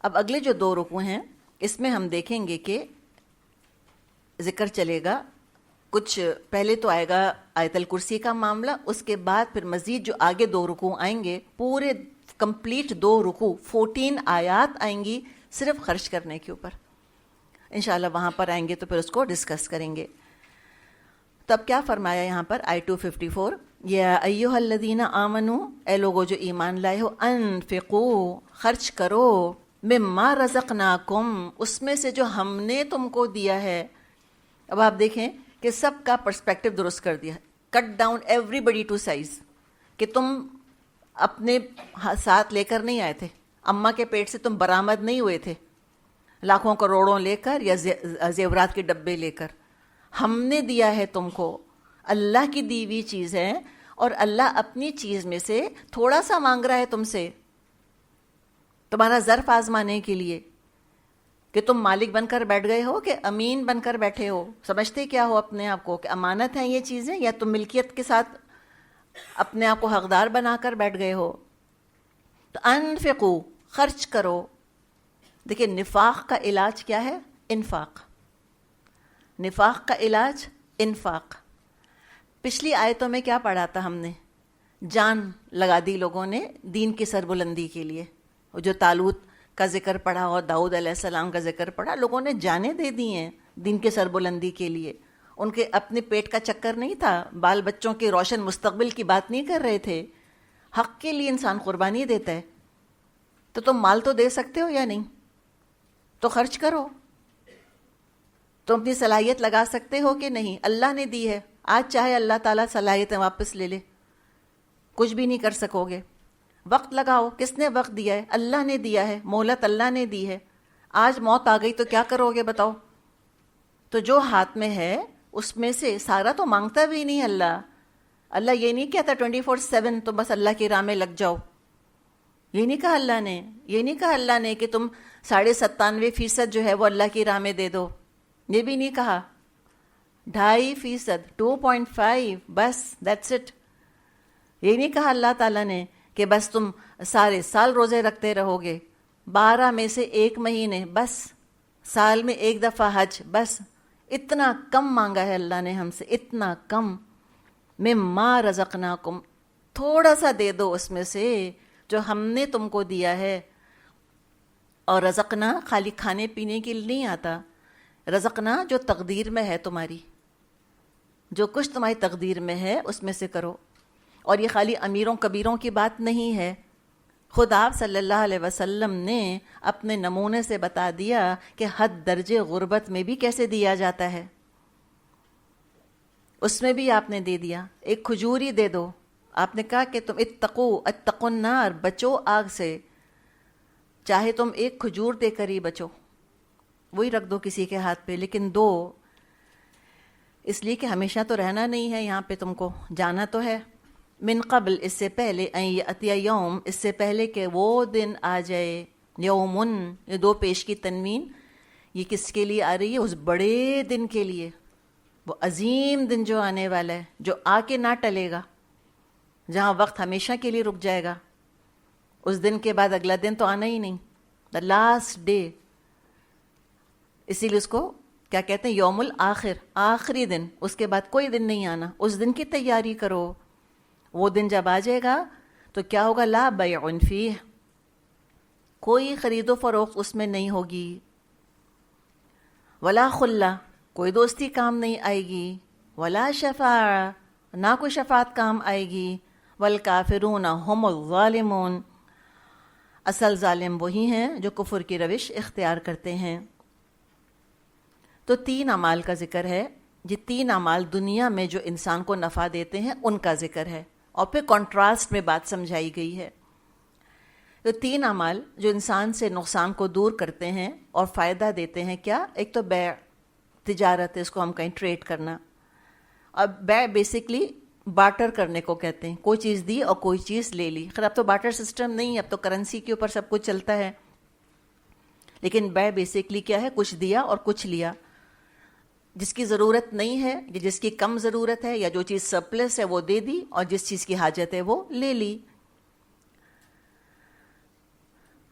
اب اگلے جو 2 رکوع ہیں اس میں ہم دیکھیں گے کہ ذکر چلے گا، کچھ پہلے تو آئے گا آیت الکرسی کا معاملہ، اس کے بعد پھر مزید جو آگے 2 رکوع آئیں گے، پورے کمپلیٹ 2 رکوع 14 آیات آئیں گی صرف خرچ کرنے کے اوپر. انشاءاللہ وہاں پر آئیں گے تو پھر اس کو ڈسکس کریں گے. تب کیا فرمایا یہاں پر آیت 254، یا ایھا الذین آمنوا، اے لوگو جو ایمان لائے ہو، انفقوا، خرچ کرو، مما رزقناکم، اس میں سے جو ہم نے تم کو دیا ہے. اب آپ دیکھیں کہ سب کا پرسپیکٹو درست کر دیا، cut down everybody to size, کہ تم اپنے ساتھ لے کر نہیں آئے تھے، اماں کے پیٹ سے تم برآمد نہیں ہوئے تھے لاکھوں کروڑوں لے کر یا زیورات کے ڈبے لے کر. ہم نے دیا ہے تم کو، اللہ کی دی ہوئی چیز ہے، اور اللہ اپنی چیز میں سے تھوڑا سا مانگ رہا ہے تم سے، تمہارا ظرف آزمانے کے لیے، کہ تم مالک بن کر بیٹھ گئے ہو کہ امین بن کر بیٹھے ہو. سمجھتے کیا ہو اپنے آپ کو کہ امانت ہیں یہ چیزیں، یا تم ملکیت کے ساتھ اپنے آپ کو حقدار بنا کر بیٹھ گئے ہو. تو انفقو، خرچ کرو. دیکھیں نفاق کا علاج کیا ہے؟ انفاق. نفاق کا علاج انفاق. پچھلی آیتوں میں کیا پڑھا تھا ہم نے؟ جان لگا دی لوگوں نے دین کی سربلندی کے لیے. جو طالوت کا ذکر پڑھا اور داؤد علیہ السلام کا ذکر پڑھا، لوگوں نے جانیں دے دی ہیں دین کے سربلندی کے لیے. ان کے اپنے پیٹ کا چکر نہیں تھا، بال بچوں کے روشن مستقبل کی بات نہیں کر رہے تھے. حق کے لیے انسان قربانی دیتا ہے. تو تم مال تو دے سکتے ہو یا نہیں؟ تو خرچ کرو. تم اپنی صلاحیت لگا سکتے ہو کہ نہیں؟ اللہ نے دی ہے. آج چاہے اللہ تعالیٰ صلاحیتیں واپس لے لے، کچھ بھی نہیں کر سکو گے. وقت لگاؤ. کس نے وقت دیا ہے؟ اللہ نے دیا ہے. مہلت اللہ نے دی ہے. آج موت آ گئی تو کیا کرو گے بتاؤ؟ تو جو ہاتھ میں ہے اس میں سے سارا تو مانگتا بھی نہیں اللہ. اللہ یہ نہیں کہتا 24/7 تو بس اللہ کی راہ میں لگ جاؤ. یہ نہیں کہا اللہ نے. یہ نہیں کہا اللہ نے کہ تم 97.5% جو ہے وہ اللہ کی راہ میں دے دو. یہ بھی نہیں کہا. 2.5%، 2.5 بس، دیٹس اٹ. یہ نہیں کہا اللہ تعالیٰ نے کہ بس تم سارے سال روزے رکھتے رہو گے، 12 میں سے 1 مہینے بس، سال میں 1 دفعہ حج بس. اتنا کم مانگا ہے اللہ نے ہم سے، اتنا کم. مما رزقناکم، تھوڑا سا دے دو اس میں سے جو ہم نے تم کو دیا ہے. اور رزقنا خالی کھانے پینے کے لیے نہیں آتا. رزقنا جو تقدیر میں ہے تمہاری، جو کچھ تمہاری تقدیر میں ہے اس میں سے کرو. اور یہ خالی امیروں کبیروں کی بات نہیں ہے. خود آپ صلی اللہ علیہ وسلم نے اپنے نمونے سے بتا دیا کہ حد درجے غربت میں بھی کیسے دیا جاتا ہے. اس میں بھی آپ نے دے دیا. ایک کھجور ہی دے دو. آپ نے کہا کہ تم اتقوا النار، بچو آگ سے. چاہے تم 1 کھجور دے کر ہی بچو، وہی رکھ دو کسی کے ہاتھ پہ، لیکن دو. اس لیے کہ ہمیشہ تو رہنا نہیں ہے یہاں پہ، تم کو جانا تو ہے. من قبل، اس سے پہلے، ان یأتی یوم، اس سے پہلے کہ وہ دن آ جائے. یومن، یہ 2 پیش کی تنوین، یہ کس کے لیے آ رہی ہے؟ اس بڑے دن کے لیے. وہ عظیم دن جو آنے والا ہے، جو آ کے نہ ٹلے گا، جہاں وقت ہمیشہ کے لیے رک جائے گا. اس دن کے بعد اگلا دن تو آنا ہی نہیں. The last day. اسی لیے اس کو کیا کہتے ہیں؟ یوم الآخر، آخری دن. اس کے بعد کوئی دن نہیں آنا. اس دن کی تیاری کرو. وہ دن جب آ جائے گا تو کیا ہوگا؟ لا بیع فیہ، کوئی خرید و فروخت اس میں نہیں ہوگی. ولا خلہ، کوئی دوستی کام نہیں آئے گی. ولا شفاعہ، نہ کوئی شفاعت کام آئے گی. والکافرون هم الظالمون، اصل ظالم وہی ہیں جو کفر کی روش اختیار کرتے ہیں. تو 3 اعمال کا ذکر ہے. یہ 3 اعمال دنیا میں جو انسان کو نفع دیتے ہیں ان کا ذکر ہے، اور پھر کنٹراسٹ میں بات سمجھائی گئی ہے. تو 3 اعمال جو انسان سے نقصان کو دور کرتے ہیں اور فائدہ دیتے ہیں. کیا؟ ایک تو بیع، تجارت ہے، اس کو ہم کہیں ٹریڈ کرنا. اب بیع بیسکلی بارٹر کرنے کو کہتے ہیں. کوئی چیز دی اور کوئی چیز لے لی. خیر اب تو بارٹر سسٹم نہیں، اب تو کرنسی کے اوپر سب کچھ چلتا ہے. لیکن بیع بیسکلی کیا ہے؟ کچھ دیا اور کچھ لیا. جس کی ضرورت نہیں ہے یا جس کی کم ضرورت ہے یا جو چیز سرپلس ہے وہ دے دی، اور جس چیز کی حاجت ہے وہ لے لی.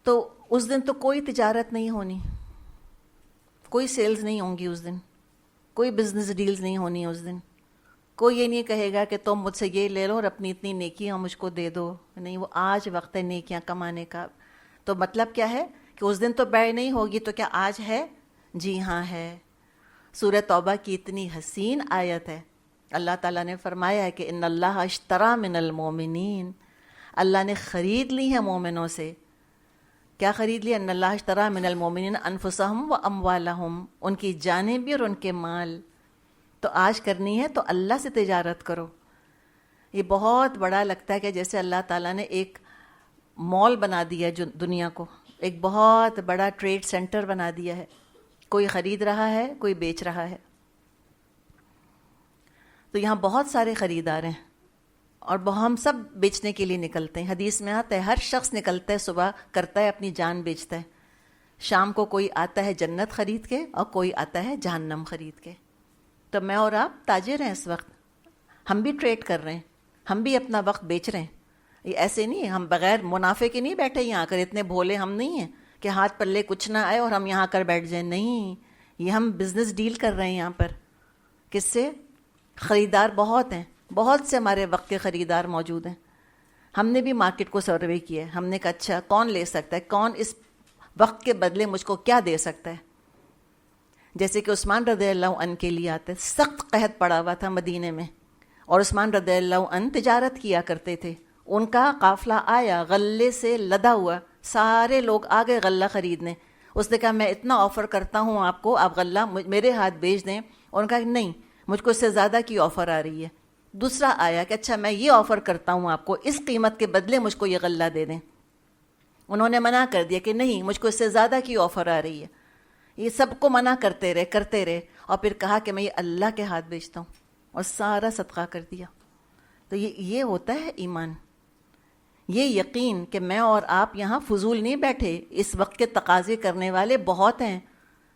تو اس دن تو کوئی تجارت نہیں ہونی، کوئی سیلز نہیں ہوں گی اس دن، کوئی بزنس ڈیلز نہیں ہونی اس دن. کوئی یہ نہیں کہے گا کہ تم مجھ سے یہ لے لو اور اپنی اتنی نیکیاں مجھ کو دے دو. نہیں، وہ آج وقت ہے نیکیاں کمانے کا. تو مطلب کیا ہے کہ اس دن تو بیع نہیں ہوگی، تو کیا آج ہے؟ جی ہاں ہے. سورہ توبہ کی اتنی حسین آیت ہے. اللہ تعالیٰ نے فرمایا ہے کہ ان اللہ اشتری من المومنین، اللہ نے خرید لی ہے مومنوں سے. کیا خرید لیا؟ ان اللہ اشتری من المومنین انفسہم و اموالہم، ان کی جانیں بھی اور ان کے مال. تو آج کرنی ہے تو اللہ سے تجارت کرو. یہ بہت بڑا لگتا ہے کہ جیسے اللہ تعالیٰ نے ایک مال بنا دیا جو دنیا کو، ایک بہت بڑا ٹریڈ سینٹر بنا دیا ہے. کوئی خرید رہا ہے، کوئی بیچ رہا ہے. تو یہاں بہت سارے خریدار ہیں اور ہم سب بیچنے کے لیے نکلتے ہیں. حدیث میں آتا ہے ہر شخص نکلتا ہے، صبح کرتا ہے اپنی جان بیچتا ہے، شام کو کوئی آتا ہے جنت خرید کے اور کوئی آتا ہے جہنم خرید کے. تو میں اور آپ تاجر ہیں اس وقت، ہم بھی ٹریڈ کر رہے ہیں، ہم بھی اپنا وقت بیچ رہے ہیں. یہ ایسے نہیں ہے، ہم بغیر منافع کے نہیں بیٹھے یہاں کر. اتنے بھولے ہم نہیں ہیں کہ ہاتھ پلے کچھ نہ آئے اور ہم یہاں کر بیٹھ جائیں. نہیں، یہ ہم بزنس ڈیل کر رہے ہیں یہاں پر. کس سے؟ خریدار بہت ہیں، بہت سے ہمارے وقت کے خریدار موجود ہیں. ہم نے بھی مارکیٹ کو سروے کیا ہے. ہم نے کہا اچھا کون لے سکتا ہے، کون اس وقت کے بدلے مجھ کو کیا دے سکتا ہے. جیسے کہ عثمان رضی اللہ عنہ کے لیے آتے، سخت قحط پڑا ہوا تھا مدینے میں، اور عثمان رضی اللہ عنہ تجارت کیا کرتے تھے. ان کا قافلہ آیا غلے سے لدا ہوا، سارے لوگ آ گئے غلہ خریدنے. اس نے کہا میں اتنا آفر کرتا ہوں آپ کو، آپ غلہ میرے ہاتھ بیچ دیں. اور ان کا نہیں، مجھ کو اس سے زیادہ کی آفر آ رہی ہے. دوسرا آیا کہ اچھا میں یہ آفر کرتا ہوں آپ کو، اس قیمت کے بدلے مجھ کو یہ غلہ دے دیں. انہوں نے منع کر دیا کہ نہیں، مجھ کو اس سے زیادہ کی آفر آ رہی ہے. یہ سب کو منع کرتے رہے اور پھر کہا کہ میں یہ اللہ کے ہاتھ بیچتا ہوں، اور سارا صدقہ کر دیا. تو یہ ہوتا ہے ایمان، یہ یقین کہ میں اور آپ یہاں فضول نہیں بیٹھے. اس وقت کے تقاضے کرنے والے بہت ہیں،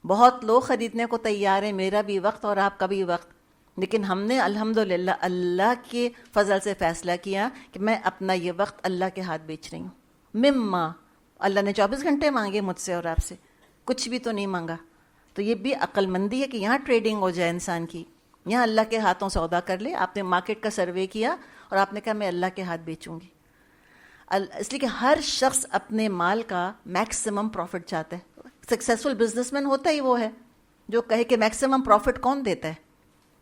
بہت لوگ خریدنے کو تیار ہیں، میرا بھی وقت اور آپ کا بھی وقت. لیکن ہم نے الحمدللہ اللہ کے فضل سے فیصلہ کیا کہ میں اپنا یہ وقت اللہ کے ہاتھ بیچ رہی ہوں. مما، اللہ نے 24 گھنٹے مانگے مجھ سے اور آپ سے، کچھ بھی تو نہیں مانگا. تو یہ بھی عقل مندی ہے کہ یہاں ٹریڈنگ ہو جائے انسان کی، یہاں اللہ کے ہاتھوں سودا کر لے. آپ نے مارکیٹ کا سروے کیا اور آپ نے کہا میں اللہ کے ہاتھ بیچوں گی. اس لیے کہ ہر شخص اپنے مال کا میکسیمم پروفٹ چاہتا ہے. سکسیزفل بزنس مین ہوتا ہی وہ ہے جو کہے کہ میکسیمم پروفٹ کون دیتا ہے؟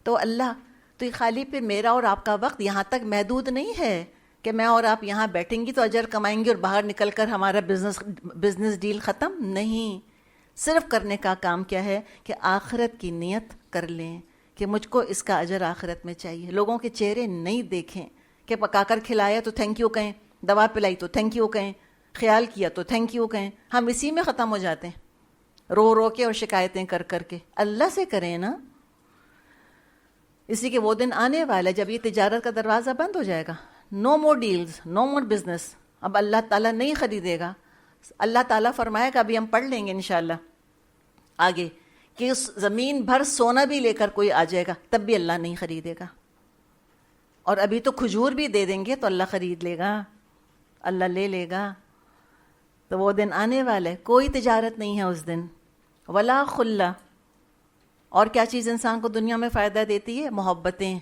تو اللہ. تو یہ خالی پہ میرا اور آپ کا وقت یہاں تک محدود نہیں ہے کہ میں اور آپ یہاں بیٹھیں گی تو اجر کمائیں گے اور باہر نکل کر ہمارا بزنس ڈیل ختم. نہیں، صرف کرنے کا کام کیا ہے کہ آخرت کی نیت کر لیں کہ مجھ کو اس کا اجر آخرت میں چاہیے. لوگوں کے چہرے نہیں دیکھیں کہ پکا کر کھلایا تو تھینک یو کہیں، دوا پلائی تو تھینک یو کہیں، خیال کیا تو تھینک یو کہیں. ہم اسی میں ختم ہو جاتے ہیں، رو رو کے اور شکایتیں کر کر کے. اللہ سے کریں نا. اسی کہ وہ دن آنے والا ہے جب یہ تجارت کا دروازہ بند ہو جائے گا. نو مور ڈیلز، نو مور بزنس. اب اللہ تعالیٰ نہیں خریدے گا. اللہ تعالیٰ فرمائے گا، ابھی ہم پڑھ لیں گے انشاءاللہ آگے، کہ اس زمین بھر سونا بھی لے کر کوئی آ جائے گا تب بھی اللہ نہیں خریدے گا. اور ابھی تو کھجور بھی دے دیں گے تو اللہ خرید لے گا، اللہ لے لے گا. تو وہ دن آنے والا ہے، کوئی تجارت نہیں ہے اس دن. ولا خلہ. اور کیا چیز انسان کو دنیا میں فائدہ دیتی ہے؟ محبتیں.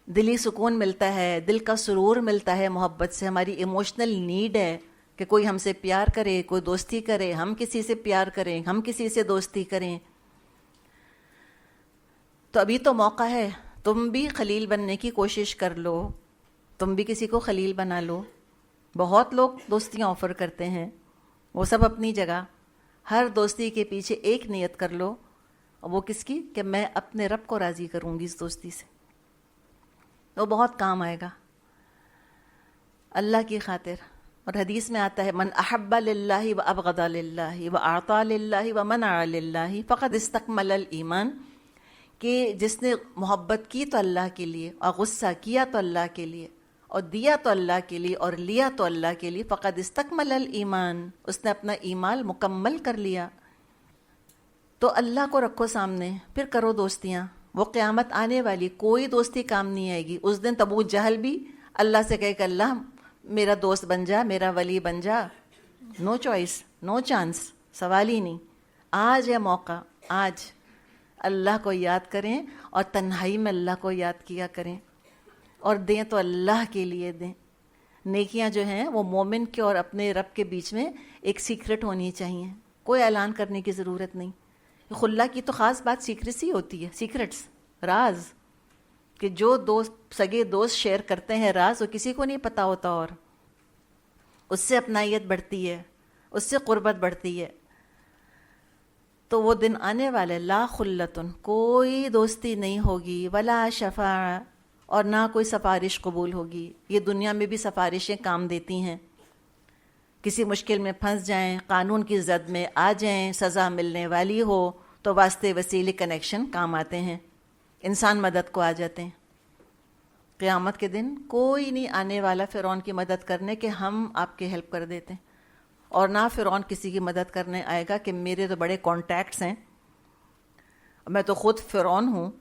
دلی سکون ملتا ہے، دل کا سرور ملتا ہے محبت سے. ہماری ایموشنل نیڈ ہے کہ کوئی ہم سے پیار کرے، کوئی دوستی کرے، ہم کسی سے پیار کریں، ہم کسی سے دوستی کریں. تو ابھی تو موقع ہے، تم بھی خلیل بننے کی کوشش کر لو، تم بھی کسی کو خلیل بنا لو. بہت لوگ دوستیاں آفر کرتے ہیں، وہ سب اپنی جگہ. ہر دوستی کے پیچھے ایک نیت کر لو، اور وہ کس کی؟ کہ میں اپنے رب کو راضی کروں گی اس دوستی سے. وہ بہت کام آئے گا اللہ کی خاطر. اور حدیث میں آتا ہے من احب للہ و ابغض للہ و اعطى للہ و منع للہ فقد استکمل الایمان. کہ جس نے محبت کی تو اللہ کے لیے، اور غصہ کیا تو اللہ کے لیے، اور دیا تو اللہ کے لیے، اور لیا تو اللہ کے لیے، فقد استکمل الایمان، اس نے اپنا ایمان مکمل کر لیا. تو اللہ کو رکھو سامنے، پھر کرو دوستیاں. وہ قیامت آنے والی، کوئی دوستی کام نہیں آئے گی. اس دن ابو جہل بھی اللہ سے کہے کہ اللہ میرا دوست بن جا، میرا ولی بن جا. نو چوائس، نو چانس، سوال ہی نہیں. آج ہے موقع، آج اللہ کو یاد کریں اور تنہائی میں اللہ کو یاد کیا کریں، اور دیں تو اللہ کے لیے دیں. نیکیاں جو ہیں وہ مومن کے اور اپنے رب کے بیچ میں ایک سیکرٹ ہونی چاہیے، کوئی اعلان کرنے کی ضرورت نہیں. خلا کی تو خاص بات سیکریسی ہوتی ہے، سیکرٹس، راز، کہ جو دوست سگے دوست شیئر کرتے ہیں راز، وہ کسی کو نہیں پتہ ہوتا، اور اس سے اپنائیت بڑھتی ہے، اس سے قربت بڑھتی ہے. تو وہ دن آنے والے، لا خلتن، کوئی دوستی نہیں ہوگی، ولا شفاع، اور نہ کوئی سفارش قبول ہوگی. یہ دنیا میں بھی سفارشیں کام دیتی ہیں. کسی مشکل میں پھنس جائیں، قانون کی زد میں آ جائیں، سزا ملنے والی ہو تو واسطے وسیلے کنیکشن کام آتے ہیں، انسان مدد کو آ جاتے ہیں. قیامت کے دن کوئی نہیں آنے والا فرعون کی مدد کرنے کہ ہم آپ کی ہیلپ کر دیتے ہیں، اور نہ فرعون کسی کی مدد کرنے آئے گا کہ میرے تو بڑے کانٹیکٹس ہیں، میں تو خود فرعون ہوں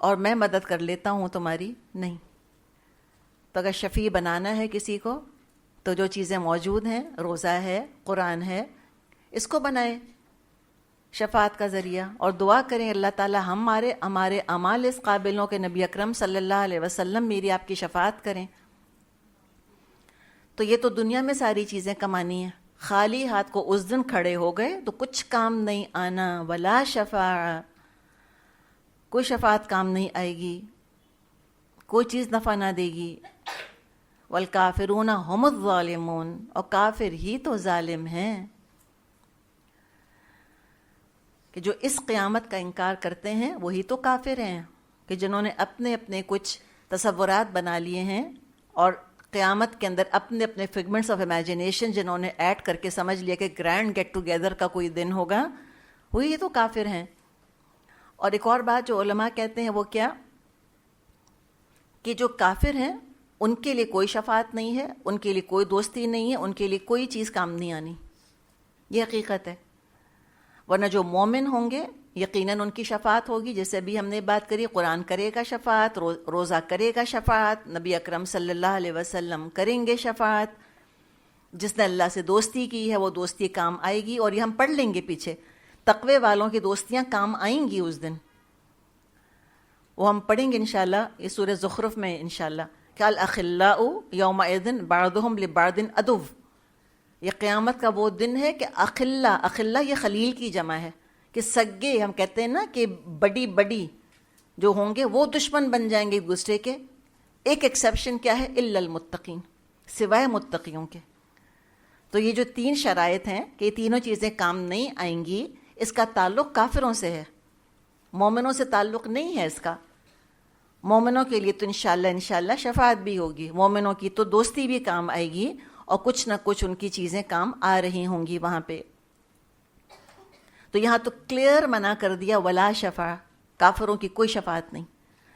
اور میں مدد کر لیتا ہوں تمہاری. نہیں. تو اگر شفیع بنانا ہے کسی کو تو جو چیزیں موجود ہیں، روزہ ہے، قرآن ہے، اس کو بنائے شفاعت کا ذریعہ، اور دعا کریں اللہ تعالی ہمارے اعمال اس قابل ہوں کہ نبی اکرم صلی اللہ علیہ وسلم میری آپ کی شفاعت کریں. تو یہ تو دنیا میں ساری چیزیں کمانی ہیں. خالی ہاتھ کو اس دن کھڑے ہو گئے تو کچھ کام نہیں آنا. ولا شفاع، کوئی شفاعت کام نہیں آئے گی، کوئی چیز نفع نہ دے گی. والکافرون هم الظالمون، اور کافر ہی تو ظالم ہیں، کہ جو اس قیامت کا انکار کرتے ہیں وہی تو کافر ہیں، کہ جنہوں نے اپنے اپنے کچھ تصورات بنا لیے ہیں اور قیامت کے اندر اپنے اپنے فگمنٹس آف امیجنیشن جنہوں نے ایڈ کر کے سمجھ لیا کہ گرینڈ گیٹ ٹوگیدر کا کوئی دن ہوگا، وہی تو کافر ہیں. اور ایک اور بات جو علماء کہتے ہیں وہ کیا، کہ جو کافر ہیں ان کے لیے کوئی شفاعت نہیں ہے، ان کے لیے کوئی دوستی نہیں ہے، ان کے لیے کوئی چیز کام نہیں آنی. یہ حقیقت ہے. ورنہ جو مومن ہوں گے یقیناً ان کی شفاعت ہوگی، جیسے ابھی ہم نے بات کری، قرآن کرے گا شفاعت، روزہ کرے گا شفاعت، نبی اکرم صلی اللہ علیہ وسلم کریں گے شفاعت. جس نے اللہ سے دوستی کی ہے وہ دوستی کام آئے گی. اور یہ ہم پڑھ لیں گے پیچھے، تقوی والوں کی دوستیاں کام آئیں گی اس دن، وہ ہم پڑھیں گے انشاءاللہ یہ سورہ زخرف میں انشاءاللہ، کہ الاخلاء یومئذ بعضهم لبعض عدو. یہ قیامت کا وہ دن ہے کہ اخلا یہ خلیل کی جمع ہے، کہ سگے، ہم کہتے ہیں نا کہ بڑی جو ہوں گے وہ دشمن بن جائیں گے ایک دوسرے کے. ایک ایکسیپشن کیا ہے، الا المتقین، سوائے متقیوں کے. تو یہ جو تین شرائط ہیں کہ یہ تینوں چیزیں کام نہیں آئیں گی، اس کا تعلق کافروں سے ہے، مومنوں سے تعلق نہیں ہے اس کا. مومنوں کے لیے تو انشاءاللہ شفاعت بھی ہوگی، مومنوں کی تو دوستی بھی کام آئے گی، اور کچھ نہ کچھ ان کی چیزیں کام آ رہی ہوں گی وہاں پہ. تو یہاں تو کلیئر منع کر دیا، ولا شفاع، کافروں کی کوئی شفاعت نہیں.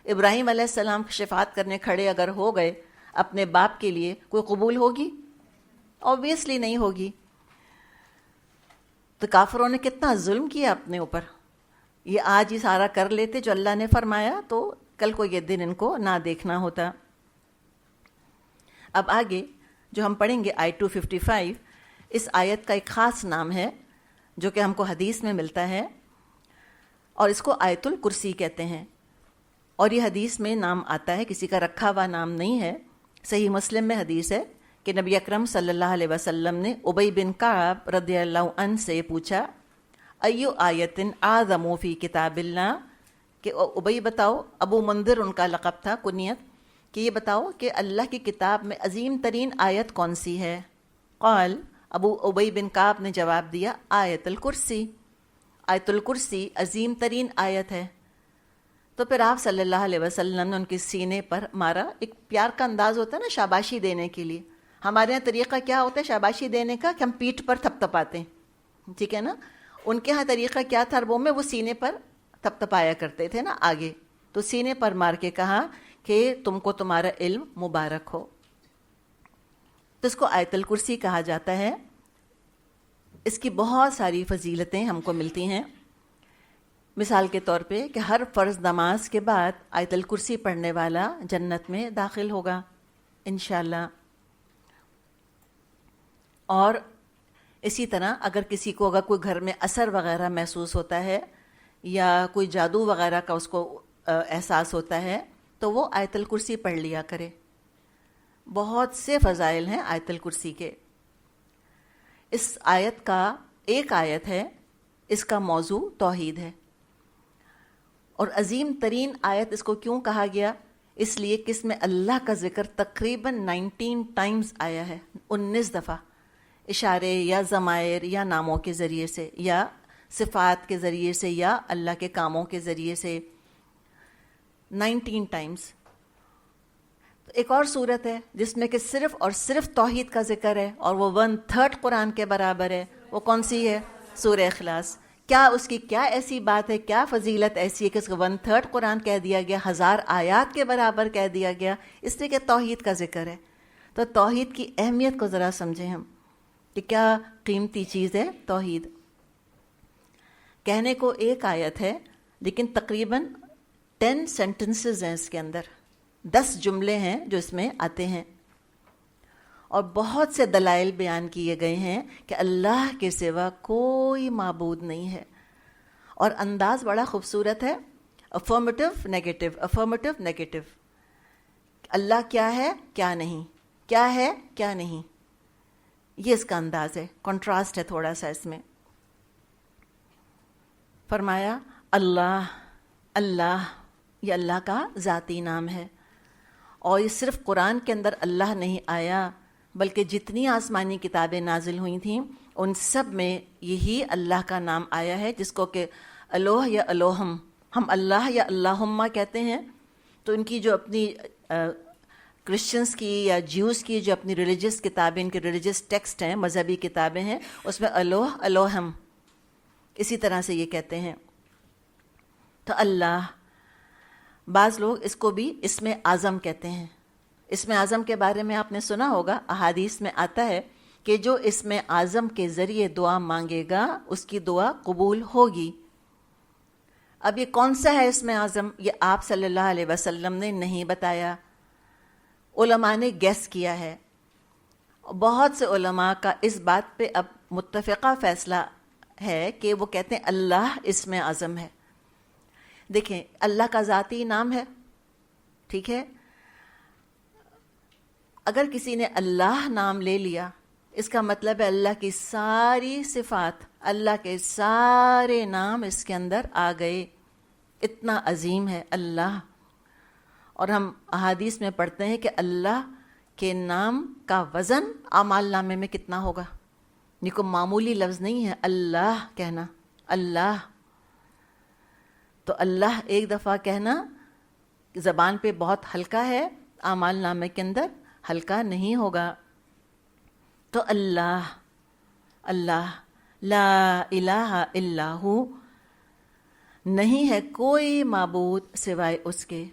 ابراہیم علیہ السلام شفاعت کرنے کھڑے اگر ہو گئے اپنے باپ کے لیے، کوئی قبول ہوگی؟ اوبویسلی نہیں ہوگی. تو کافروں نے کتنا ظلم کیا اپنے اوپر. یہ آج ہی سارا کر لیتے جو اللہ نے فرمایا تو کل کو یہ دن ان کو نہ دیکھنا ہوتا. اب آگے جو ہم پڑھیں گے آیت 255، اس آیت کا ایک خاص نام ہے جو کہ ہم کو حدیث میں ملتا ہے، اور اس کو آیت الکرسی کہتے ہیں. اور یہ حدیث میں نام آتا ہے، کسی کا رکھا ہوا نام نہیں ہے. صحیح مسلم میں حدیث ہے کہ نبی اکرم صلی اللہ علیہ وسلم نے ابی بن کعب رضی اللہ عنہ سے پوچھا، ایو آیت اعظم فی کتاب اللہ، کہ ابی بتاؤ، ابو منذر ان کا لقب تھا، کنیت، کہ یہ بتاؤ کہ اللہ کی کتاب میں عظیم ترین آیت کون سی ہے؟ قال، ابی بن کعب نے جواب دیا، آیت الکرسی، آیت الکرسی عظیم ترین آیت ہے. تو پھر آپ صلی اللہ علیہ وسلم نے ان کے سینے پر مارا. ایک پیار کا انداز ہوتا ہے نا شاباشی دینے کے لیے. ہمارے یہاں طریقہ کیا ہوتا ہے شاباشی دینے کا، کہ ہم پیٹھ پر تھپ تھپاتے ہیں، ٹھیک ہے نا. ان کے ہاں طریقہ کیا تھا عربوں میں، وہ سینے پر تھپ تھپایا کرتے تھے نا آگے. تو سینے پر مار کے کہا کہ تم کو تمہارا علم مبارک ہو. تو اس کو آیت الکرسی کہا جاتا ہے. اس کی بہت ساری فضیلتیں ہم کو ملتی ہیں. مثال کے طور پہ کہ ہر فرض نماز کے بعد آیت الکرسی پڑھنے والا جنت میں داخل ہوگا انشاءاللہ. اور اسی طرح اگر کسی کو اگر کوئی گھر میں اثر وغیرہ محسوس ہوتا ہے یا کوئی جادو وغیرہ کا اس کو احساس ہوتا ہے تو وہ آیت الکرسی پڑھ لیا کرے. بہت سے فضائل ہیں آیت الکرسی کے. اس آیت کا ایک آیت ہے، اس کا موضوع توحید ہے، اور عظیم ترین آیت اس کو کیوں کہا گیا؟ اس لیے کہ اس میں اللہ کا ذکر تقریباً 19 ٹائمز آیا ہے، 19 دفعہ، اشارے یا ضمائر یا ناموں کے ذریعے سے یا صفات کے ذریعے سے یا اللہ کے کاموں کے ذریعے سے، 19 ٹائمز. ایک اور صورت ہے جس میں کہ صرف اور صرف توحید کا ذکر ہے اور وہ 1/3 قرآن کے برابر ہے. وہ کون سی ہے؟ سورہ اخلاص. کیا اس کی کیا ایسی بات ہے، کیا فضیلت ایسی ہے کہ اس کو 1/3 قرآن کہہ دیا گیا، 1000 آیات کے برابر کہہ دیا گیا؟ اس لیے کہ توحید کا ذکر ہے. تو توحید کی اہمیت کو ذرا سمجھیں ہم کہ کیا قیمتی چیز ہے توحید. کہنے کو ایک آیت ہے لیکن تقریباً 10 سینٹنسز ہیں اس کے اندر، 10 جملے ہیں جو اس میں آتے ہیں، اور بہت سے دلائل بیان کیے گئے ہیں کہ اللہ کے سوا کوئی معبود نہیں ہے. اور انداز بڑا خوبصورت ہے، افرمیٹو نیگیٹو، افرمیٹو نیگیٹو. اللہ کیا ہے کیا نہیں، کیا ہے کیا نہیں، یہ اس کا انداز ہے. کنٹراسٹ ہے تھوڑا سا اس میں. فرمایا اللہ، اللہ یہ اللہ کا ذاتی نام ہے، اور یہ صرف قرآن کے اندر اللہ نہیں آیا بلکہ جتنی آسمانی کتابیں نازل ہوئی تھیں ان سب میں یہی اللہ کا نام آیا ہے، جس کو کہ الوہ یا الوہم، ہم اللہ یا اللہم کہتے ہیں. تو ان کی جو اپنی کرسچنس کی یا جیوز کی جو اپنی ریلیجس کتابیں، ان کے ریلیجس ٹیکسٹ ہیں، مذہبی کتابیں ہیں، اس میں الوہ الوہم اسی طرح سے یہ کہتے ہیں. تو اللہ، بعض لوگ اس کو بھی اسم اعظم کہتے ہیں. اسم اعظم کے بارے میں آپ نے سنا ہوگا، احادیث میں آتا ہے کہ جو اسم اعظم کے ذریعے دعا مانگے گا اس کی دعا قبول ہوگی. اب یہ کون سا ہے اسم اعظم؟ یہ آپ صلی اللہ علیہ وسلم نے نہیں بتایا، علماء نے گیس کیا ہے. بہت سے علماء کا اس بات پہ اب متفقہ فیصلہ ہے کہ وہ کہتے ہیں اللہ اسم اعظم ہے. دیکھیں، اللہ کا ذاتی نام ہے، ٹھیک ہے. اگر کسی نے اللہ نام لے لیا، اس کا مطلب ہے اللہ کی ساری صفات، اللہ کے سارے نام اس کے اندر آ گئے. اتنا عظیم ہے اللہ. اور ہم احادیث میں پڑھتے ہیں کہ اللہ کے نام کا وزن اعمال نامے میں کتنا ہوگا. یہ کوئی معمولی لفظ نہیں ہے اللہ کہنا، اللہ. تو اللہ ایک دفعہ کہنا زبان پہ بہت ہلکا ہے، اعمال نامے کے اندر ہلکا نہیں ہوگا. تو اللہ، اللہ، لا الہ الا ہو، نہیں ہے کوئی معبود سوائے اس کے،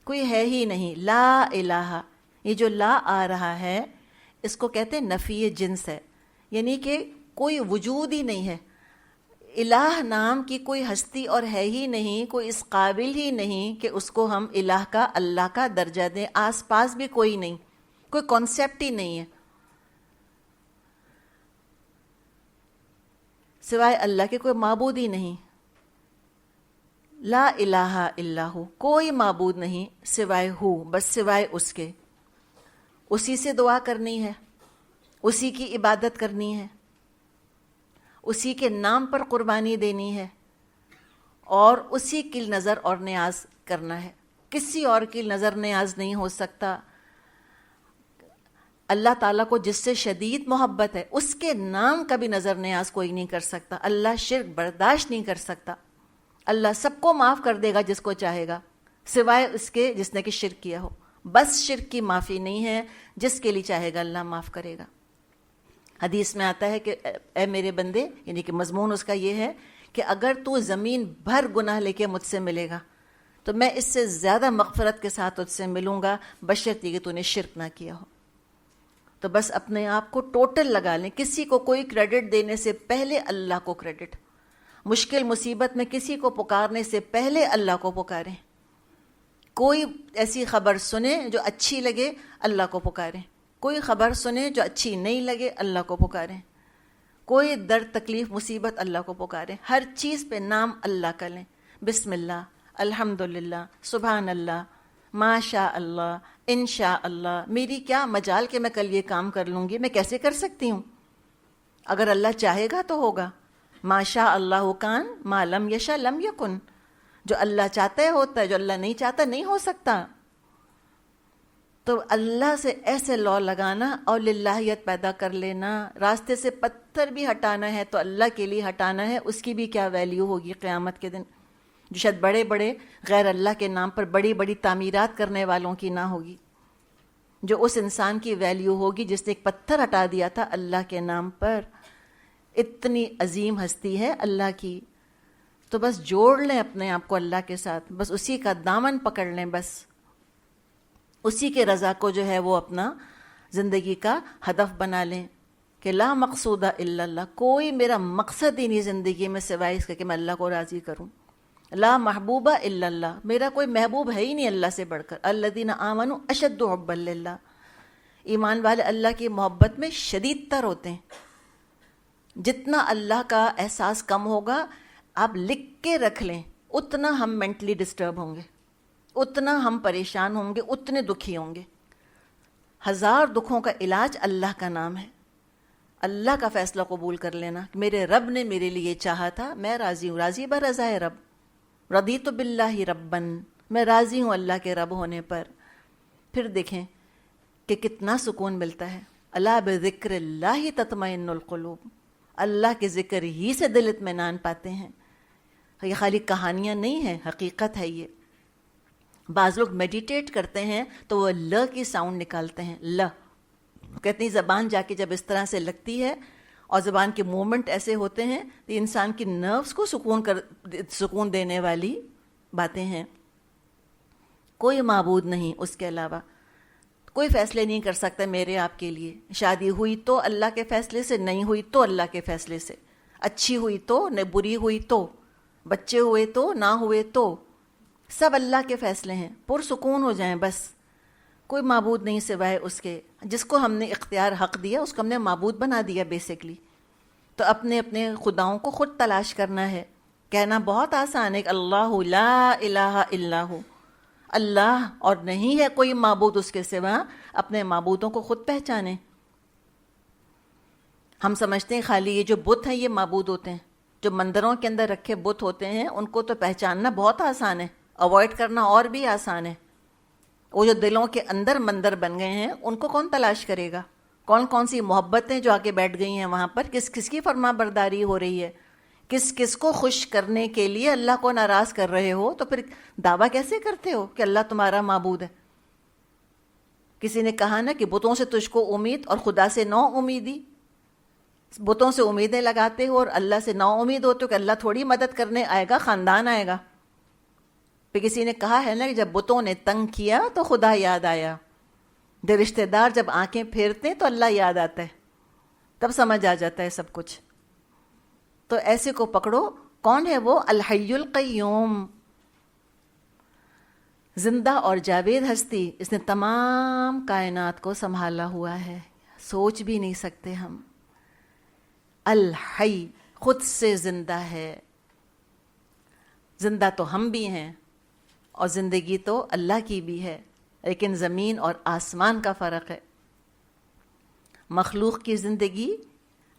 کوئی ہے ہی نہیں. لا الہ، یہ جو لا آ رہا ہے اس کو کہتے ہیں نفی جنس ہے، یعنی کہ کوئی وجود ہی نہیں ہے. الہ نام کی کوئی ہستی اور ہے ہی نہیں، کوئی اس قابل ہی نہیں کہ اس کو ہم الہ کا، اللہ کا درجہ دیں. آس پاس بھی کوئی نہیں، کوئی کانسیپٹ ہی نہیں ہے سوائے اللہ کے، کوئی معبود ہی نہیں. لا الہ الا ہو، کوئی معبود نہیں سوائے ہو، بس سوائے اس کے. اسی سے دعا کرنی ہے، اسی کی عبادت کرنی ہے، اسی کے نام پر قربانی دینی ہے، اور اسی کی نظر اور نیاز کرنا ہے. کسی اور کی نظر نیاز نہیں ہو سکتا. اللہ تعالیٰ کو جس سے شدید محبت ہے اس کے نام کا بھی نظر نیاز کوئی نہیں کر سکتا. اللہ شرک برداشت نہیں کر سکتا. اللہ سب کو معاف کر دے گا جس کو چاہے گا، سوائے اس کے جس نے کہ شرک کیا ہو. بس شرک کی معافی نہیں ہے، جس کے لیے چاہے گا اللہ معاف کرے گا. حدیث میں آتا ہے کہ اے میرے بندے، یعنی کہ مضمون اس کا یہ ہے کہ اگر تو زمین بھر گناہ لے کے مجھ سے ملے گا تو میں اس سے زیادہ مغفرت کے ساتھ تجھ سے ملوں گا، بشرطیکہ کہ تو نے شرک نہ کیا ہو. تو بس اپنے آپ کو ٹوٹل لگا لیں. کسی کو کوئی کریڈٹ دینے سے پہلے اللہ کو کریڈٹ. مشکل مصیبت میں کسی کو پکارنے سے پہلے اللہ کو پکاریں. کوئی ایسی خبر سنیں جو اچھی لگے، اللہ کو پکاریں. کوئی خبر سنیں جو اچھی نہیں لگے، اللہ کو پکاریں. کوئی درد تکلیف مصیبت اللہ کو پکاریں، ہر چیز پہ نام اللہ کا لیں، بسم اللہ، الحمدللہ، سبحان اللہ، ماشاء اللہ، انشاء اللہ، میری کیا مجال کہ میں کل یہ کام کر لوں گی، میں کیسے کر سکتی ہوں؟ اگر اللہ چاہے گا تو ہوگا، ماشاء اللہ کان، ما لم یشاء لم یکن، جو اللہ چاہتا ہے ہوتا ہے، جو اللہ نہیں چاہتا نہیں ہو سکتا۔ تو اللہ سے ایسے لو لگانا اور للہیت پیدا کر لینا، راستے سے پتھر بھی ہٹانا ہے تو اللہ کے لیے ہٹانا ہے، اس کی بھی کیا ویلیو ہوگی قیامت کے دن، جو شاید بڑے بڑے غیر اللہ کے نام پر بڑی بڑی تعمیرات کرنے والوں کی نہ ہوگی، جو اس انسان کی ویلیو ہوگی جس نے ایک پتھر ہٹا دیا تھا اللہ کے نام پر۔ اتنی عظیم ہستی ہے اللہ کی، تو بس جوڑ لیں اپنے آپ کو اللہ کے ساتھ، بس اسی کا دامن پکڑ لیں، بس اسی کے رضا کو جو ہے وہ اپنا زندگی کا ہدف بنا لیں کہ لا مقصود الا اللہ، کوئی میرا مقصد ہی نہیں زندگی میں سوائے اس کے کہ میں اللہ کو راضی کروں۔ لا محبوبہ الا اللہ، میرا کوئی محبوب ہے ہی نہیں اللہ سے بڑھ کر۔ الذین آمنوا اشد حبا للہ، ایمان والے اللہ کی محبت میں شدید تر ہوتے ہیں۔ جتنا اللہ کا احساس کم ہوگا، آپ لکھ کے رکھ لیں، اتنا ہم مینٹلی ڈسٹرب ہوں گے، اتنا ہم پریشان ہوں گے، اتنے دکھی ہوں گے۔ 1000 دکھوں کا علاج اللہ کا نام ہے۔ اللہ کا فیصلہ قبول کر لینا، میرے رب نے میرے لیے چاہا تھا، میں راضی ہوں، راضی برضا رب، رضیت باللہ ربن، میں راضی ہوں اللہ کے رب ہونے پر۔ پھر دیکھیں کہ کتنا سکون ملتا ہے۔ الا بذکر اللہ تطمئن القلوب، اللہ کے ذکر ہی سے دل اطمینان پاتے ہیں۔ یہ خالی کہانیاں نہیں ہیں، حقیقت ہے یہ۔ بعض لوگ میڈیٹیٹ کرتے ہیں تو وہ ل کی ساؤنڈ نکالتے ہیں، ل کہتے ہیں زبان جا کے جب اس طرح سے لگتی ہے اور زبان کے موومنٹ ایسے ہوتے ہیں تو انسان کی نروز کو سکون دینے والی باتیں ہیں۔ کوئی معبود نہیں اس کے علاوہ، کوئی فیصلے نہیں کر سکتا میرے آپ کے لیے۔ شادی ہوئی تو اللہ کے فیصلے سے، نہیں ہوئی تو اللہ کے فیصلے سے، اچھی ہوئی تو، نہ بری ہوئی تو، بچے ہوئے تو، نہ ہوئے تو، سب اللہ کے فیصلے ہیں۔ پرسکون ہو جائیں بس، کوئی معبود نہیں سوائے اس کے۔ جس کو ہم نے اختیار حق دیا اس کو ہم نے معبود بنا دیا بیسیکلی۔ تو اپنے اپنے خداؤں کو خود تلاش کرنا ہے۔ کہنا بہت آسان ہے کہ اللہ لا الہ الا ہو، اللہ اور نہیں ہے کوئی معبود اس کے سوا، اپنے معبودوں کو خود پہچانیں۔ ہم سمجھتے ہیں خالی یہ جو بت ہیں یہ معبود ہوتے ہیں، جو مندروں کے اندر رکھے بت ہوتے ہیں ان کو تو پہچاننا بہت آسان ہے، اوائڈ کرنا اور بھی آسان ہے۔ وہ جو دلوں کے اندر مندر بن گئے ہیں ان کو کون تلاش کرے گا؟ کون کون سی محبتیں جو آگے بیٹھ گئی ہیں وہاں پر، کس کس کی فرما برداری ہو رہی ہے، کس کس کو خوش کرنے کے لیے اللہ کو ناراض کر رہے ہو، تو پھر دعویٰ کیسے کرتے ہو کہ اللہ تمہارا معبود ہے؟ کسی نے کہا نا کہ بتوں سے تجھ کو امید اور خدا سے نو امیدی، بتوں سے امیدیں لگاتے ہو اور اللہ سے نو امید ہوتے ہو کہ اللہ تھوڑی مدد کرنے آئے گا، خاندان آئے گا۔ پھر کسی نے کہا ہے نا کہ جب بتوں نے تنگ کیا تو خدا یاد آیا، جو رشتہ دار جب آنکھیں پھیرتے ہیں تو اللہ یاد آتا ہے، تب سمجھ آ جاتا ہے سب کچھ۔ تو ایسے کو پکڑو، کون ہے وہ؟ الحی القیوم، زندہ اور جاوید ہستی، اس نے تمام کائنات کو سنبھالا ہوا ہے، سوچ بھی نہیں سکتے ہم۔ الحی، خود سے زندہ ہے، زندہ تو ہم بھی ہیں اور زندگی تو اللہ کی بھی ہے، لیکن زمین اور آسمان کا فرق ہے۔ مخلوق کی زندگی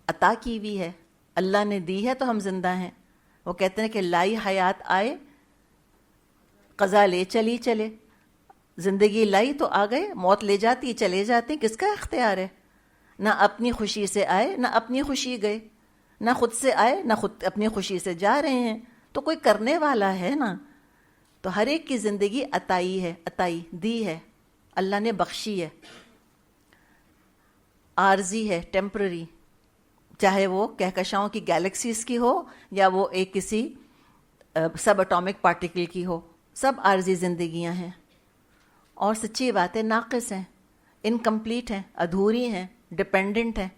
عطا کی بھی ہے، اللہ نے دی ہے تو ہم زندہ ہیں۔ وہ کہتے ہیں کہ لائی حیات آئے قضا لے چلی چلے، زندگی لائی تو آ گئے، موت لے جاتی چلے جاتے، کس کا اختیار ہے؟ نہ اپنی خوشی سے آئے نہ اپنی خوشی گئے، نہ خود سے آئے نہ خود اپنی خوشی سے جا رہے ہیں، تو کوئی کرنے والا ہے نا۔ تو ہر ایک کی زندگی عطائی ہے، عطائی دی ہے، اللہ نے بخشی ہے، عارضی ہے، ٹیمپرری، چاہے وہ کہکشاؤں کی گیلیکسیز کی ہو یا وہ ایک کسی سب اٹامک پارٹیکل کی ہو، سب عارضی زندگیاں ہیں۔ اور سچی باتیں ناقص ہیں، انکمپلیٹ ہیں، ادھوری ہیں، ڈپینڈنٹ ہیں۔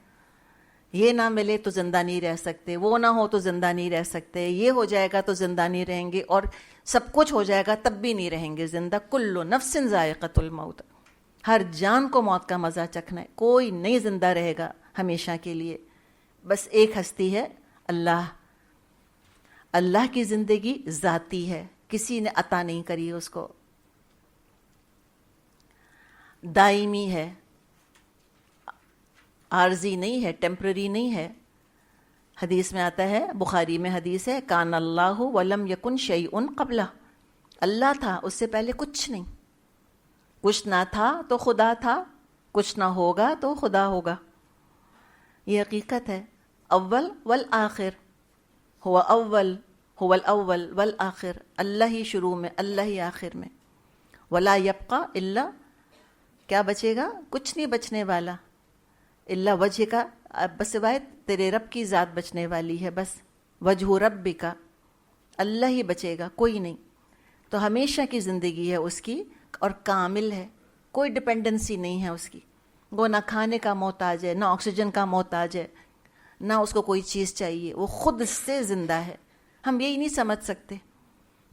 یہ نہ ملے تو زندہ نہیں رہ سکتے، وہ نہ ہو تو زندہ نہیں رہ سکتے، یہ ہو جائے گا تو زندہ نہیں رہیں گے، اور سب کچھ ہو جائے گا تب بھی نہیں رہیں گے زندہ۔ کل نفس ذائقۃ الموت، ہر جان کو موت کا مزہ چکھنا ہے، کوئی نہیں زندہ رہے گا ہمیشہ کے لیے۔ بس ایک ہستی ہے اللہ. اللہ کی زندگی ذاتی ہے, کسی نے عطا نہیں کری اس کو, دائمی ہے, عارضی نہیں ہے, ٹیمپرری نہیں ہے. حدیث میں آتا ہے, بخاری میں حدیث ہے, کان اللہ ولم یکن شیء قبلہ, اللہ تھا اس سے پہلے کچھ نہیں, کچھ نہ تھا تو خدا تھا, کچھ نہ ہوگا تو خدا ہوگا. یہ حقیقت ہے. اول والآخر, ہوا اول هو الاول والآخر, اللہ ہی شروع میں اللہ ہی آخر میں. ولا یبقى الا, کیا بچے گا؟ کچھ نہیں بچنے والا, الا وجہ کا, بس سوائے تیرے رب کی ذات بچنے والی ہے, بس وجہ ربک, اللہ ہی بچے گا, کوئی نہیں. تو ہمیشہ کی زندگی ہے اس کی, اور کامل ہے, کوئی ڈپینڈنسی نہیں ہے اس کی. وہ نہ کھانے کا محتاج ہے, نہ آکسیجن کا محتاج ہے, نہ اس کو کوئی چیز چاہیے, وہ خود سے زندہ ہے. ہم یہی نہیں سمجھ سکتے.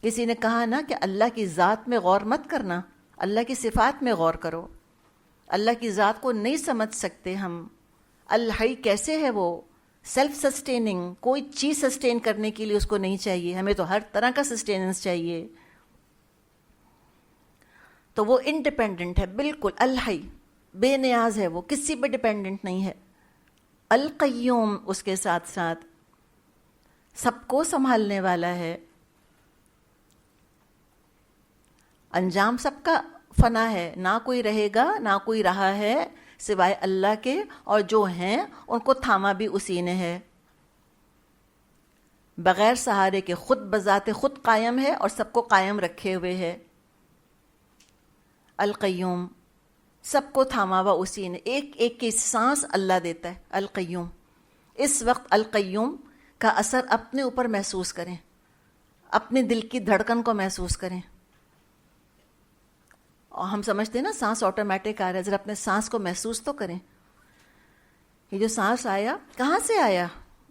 کسی نے کہا نا کہ اللہ کی ذات میں غور مت کرنا, اللہ کی صفات میں غور کرو. اللہ کی ذات کو نہیں سمجھ سکتے ہم. الحی کیسے ہے وہ؟ سیلف سسٹیننگ, کوئی چیز سسٹین کرنے کے لیے اس کو نہیں چاہیے, ہمیں تو ہر طرح کا سسٹیننس چاہیے. تو وہ انڈیپینڈنٹ ہے بالکل, الحی, بے نیاز ہے, وہ کسی پہ ڈیپینڈنٹ نہیں ہے. القیوم اس کے ساتھ ساتھ سب کو سنبھالنے والا ہے. انجام سب کا فنا ہے, نہ کوئی رہے گا نہ کوئی رہا ہے سوائے اللہ کے, اور جو ہیں ان کو تھاما بھی اسی نے ہے. بغیر سہارے کے خود بذات خود قائم ہے اور سب کو قائم رکھے ہوئے ہے. القیوم, سب کو تھاما ہوا اسی نے, ایک ایک کی سانس اللہ دیتا ہے. القیوم, اس وقت القیوم کا اثر اپنے اوپر محسوس کریں, اپنے دل کی دھڑکن کو محسوس کریں. اور ہم سمجھتے ہیں نا سانس آٹومیٹک آ رہا ہے, ذرا اپنے سانس کو محسوس تو کریں. یہ جو سانس آیا کہاں سے آیا؟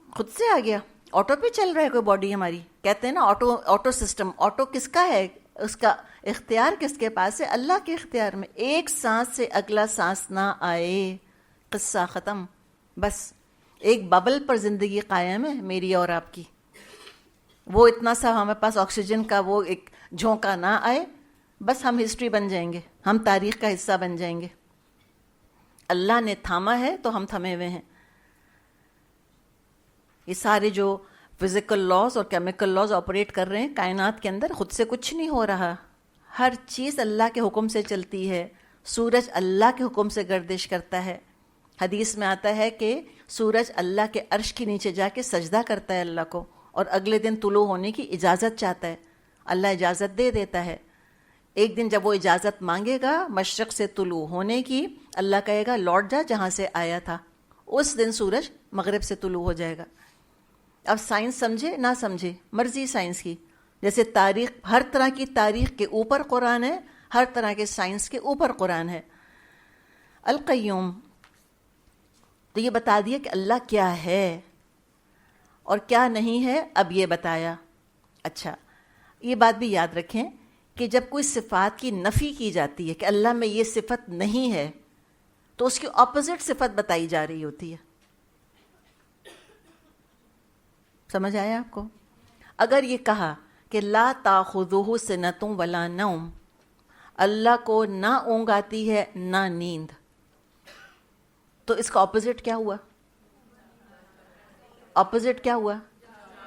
خود سے آ گیا, آٹو پہ چل رہا ہے کوئی باڈی ہماری. کہتے ہیں نا آٹو سسٹم, آٹو کس کا ہے؟ اس کا اختیار کس کے پاس ہے؟ اللہ کے اختیار میں. ایک سانس سے اگلا سانس نہ آئے, قصہ ختم. بس ایک ببل پر زندگی قائم ہے میری اور آپ کی. وہ اتنا سا ہمارے پاس آکسیجن کا وہ ایک جھونکا نہ آئے, بس ہم ہسٹری بن جائیں گے, ہم تاریخ کا حصہ بن جائیں گے. اللہ نے تھاما ہے تو ہم تھمے ہوئے ہیں. یہ سارے جو فزیکل لاز اور کیمیکل لاز آپریٹ کر رہے ہیں کائنات کے اندر, خود سے کچھ نہیں ہو رہا. ہر چیز اللہ کے حکم سے چلتی ہے. سورج اللہ کے حکم سے گردش کرتا ہے. حدیث میں آتا ہے کہ سورج اللہ کے عرش کے نیچے جا کے سجدہ کرتا ہے اللہ کو, اور اگلے دن طلوع ہونے کی اجازت چاہتا ہے. اللہ اجازت دے دیتا ہے. ایک دن جب وہ اجازت مانگے گا مشرق سے طلوع ہونے کی, اللہ کہے گا لوٹ جا جہاں سے آیا تھا. اس دن سورج مغرب سے طلوع ہو جائے گا. اب سائنس سمجھے نہ سمجھے, مرضی سائنس کی. جیسے تاریخ, ہر طرح کی تاریخ کے اوپر قرآن ہے, ہر طرح کے سائنس کے اوپر قرآن ہے. القیوم, تو یہ بتا دیا کہ اللہ کیا ہے اور کیا نہیں ہے, اب یہ بتایا. اچھا, یہ بات بھی یاد رکھیں کہ جب کوئی صفات کی نفی کی جاتی ہے کہ اللہ میں یہ صفت نہیں ہے, تو اس کی اپوزٹ صفت بتائی جا رہی ہوتی ہے. سمجھ آیا آپ کو؟ اگر یہ کہا کہ لا تاخذہ سنۃ ولا نوم, اللہ کو نہ اونگ آتی ہے نہ نیند, تو اس کا اپوزٹ کیا ہوا؟ اپوزٹ کیا ہوا؟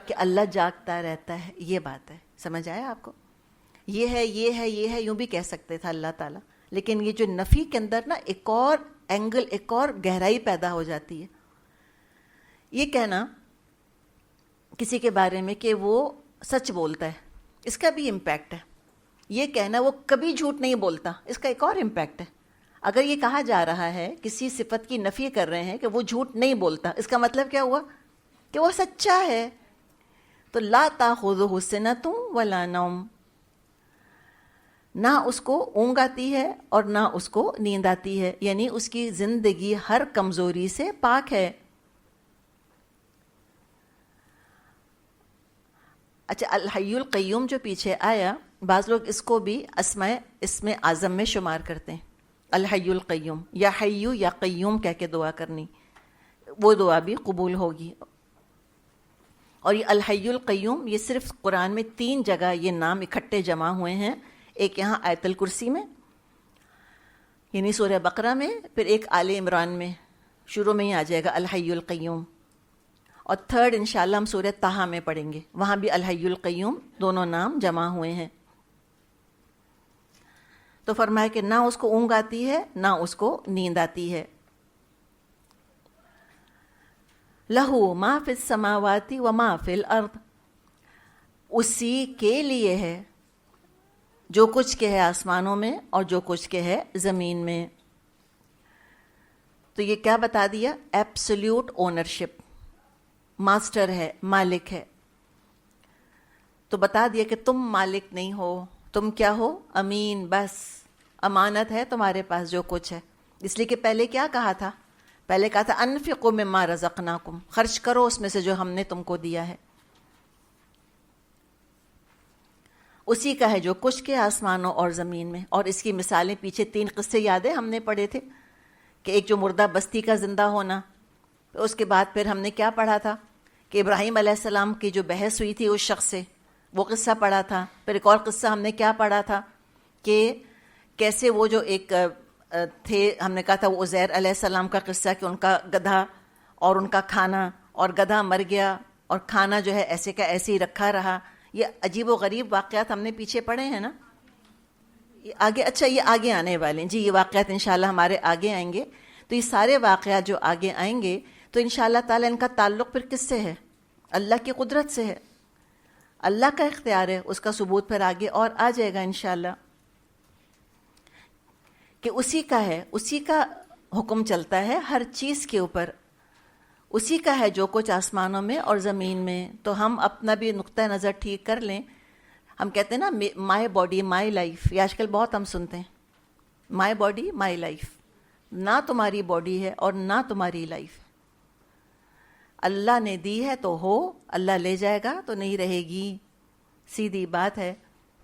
کہ اللہ جاگتا رہتا ہے. یہ بات ہے, سمجھ آیا آپ کو؟ یہ ہے, یہ ہے, یہ ہے, یوں بھی کہہ سکتے تھا اللہ تعالیٰ. لیکن یہ جو نفی کے اندر نا ایک اور اینگل, ایک اور گہرائی پیدا ہو جاتی ہے. یہ کہنا کسی کے بارے میں کہ وہ سچ بولتا ہے, اس کا بھی امپیکٹ ہے. یہ کہنا وہ کبھی جھوٹ نہیں بولتا, اس کا ایک اور امپیکٹ ہے. اگر یہ کہا جا رہا ہے کسی صفت کی نفی کر رہے ہیں کہ وہ جھوٹ نہیں بولتا, اس کا مطلب کیا ہوا؟ کہ وہ سچا ہے. تو لا تاخذہ سنۃ ولا نوم, نہ اس کو اونگ آتی ہے اور نہ اس کو نیند آتی ہے, یعنی اس کی زندگی ہر کمزوری سے پاک ہے. اچھا, الحی القیوم جو پیچھے آیا, بعض لوگ اس کو بھی اسم اعظم میں شمار کرتے ہیں. الحی القیوم, یا حیو یا قیوم کہہ کے دعا کرنی, وہ دعا بھی قبول ہوگی. اور یہ الحی القیوم، یہ صرف قرآن میں 3 جگہ یہ نام اکٹھے جمع ہوئے ہیں. ایک یہاں آیت الکرسی میں، یعنی سورہ بقرہ میں، پھر ایک آل عمران میں، شروع میں ہی آ جائے گا الحی القیوم. اور تھرڈ انشاءاللہ ہم سورہ طٰہٰ میں پڑھیں گے، وہاں بھی الحی القیوم دونوں نام جمع ہوئے ہیں. تو فرمایا کہ نہ اس کو اونگ آتی ہے نہ اس کو نیند آتی ہے. لہو ما فی السماوات و ما فی الارض، اسی کے لیے ہے جو کچھ کے ہے آسمانوں میں اور جو کچھ کے ہے زمین میں. تو یہ کیا بتا دیا؟ ایبسلیوٹ اونرشپ، ماسٹر ہے، مالک ہے. تو بتا دیا کہ تم مالک نہیں ہو، تم کیا ہو؟ امین، بس امانت ہے تمہارے پاس جو کچھ ہے. اس لیے کہ پہلے کیا کہا تھا؟ پہلے کہا تھا انفقوا مما رزقناکم، خرچ کرو اس میں سے جو ہم نے تم کو دیا ہے. اسی کا ہے جو کچھ کے آسمانوں اور زمین میں. اور اس کی مثالیں پیچھے 3 قصے یاد ہیں ہم نے پڑھے تھے، کہ ایک جو مردہ بستی کا زندہ ہونا، اس کے بعد پھر ہم نے کیا پڑھا تھا کہ ابراہیم علیہ السلام کی جو بحث ہوئی تھی اس شخص سے، وہ قصہ پڑھا تھا. پھر ایک اور قصہ ہم نے کیا پڑھا تھا کہ کیسے وہ جو ایک تھے، ہم نے کہا تھا وہ عزیر علیہ السلام کا قصہ، کہ ان کا گدھا اور ان کا کھانا، اور گدھا مر گیا اور کھانا جو ہے ایسے کا ایسے ہی رکھا رہا. یہ عجیب و غریب واقعات ہم نے پیچھے پڑھے ہیں نا. یہ آگے، اچھا یہ آگے آنے والے ہیں جی، یہ واقعات انشاءاللہ ہمارے آگے آئیں گے. تو یہ سارے واقعات جو آگے آئیں گے تو انشاءاللہ تعالیٰ ان کا تعلق پھر کس سے ہے؟ اللہ کی قدرت سے ہے، اللہ کا اختیار ہے. اس کا ثبوت پھر آگے اور آ جائے گا انشاءاللہ، کہ اسی کا ہے، اسی کا حکم چلتا ہے ہر چیز کے اوپر، اسی کا ہے جو کچھ آسمانوں میں اور زمین میں. تو ہم اپنا بھی نقطہ نظر ٹھیک کر لیں. ہم کہتے ہیں نا مائی باڈی مائی لائف، یہ آج کل بہت ہم سنتے ہیں، مائی باڈی مائی لائف. نہ تمہاری باڈی ہے اور نہ تمہاری لائف. اللہ نے دی ہے تو ہو، اللہ لے جائے گا تو نہیں رہے گی، سیدھی بات ہے.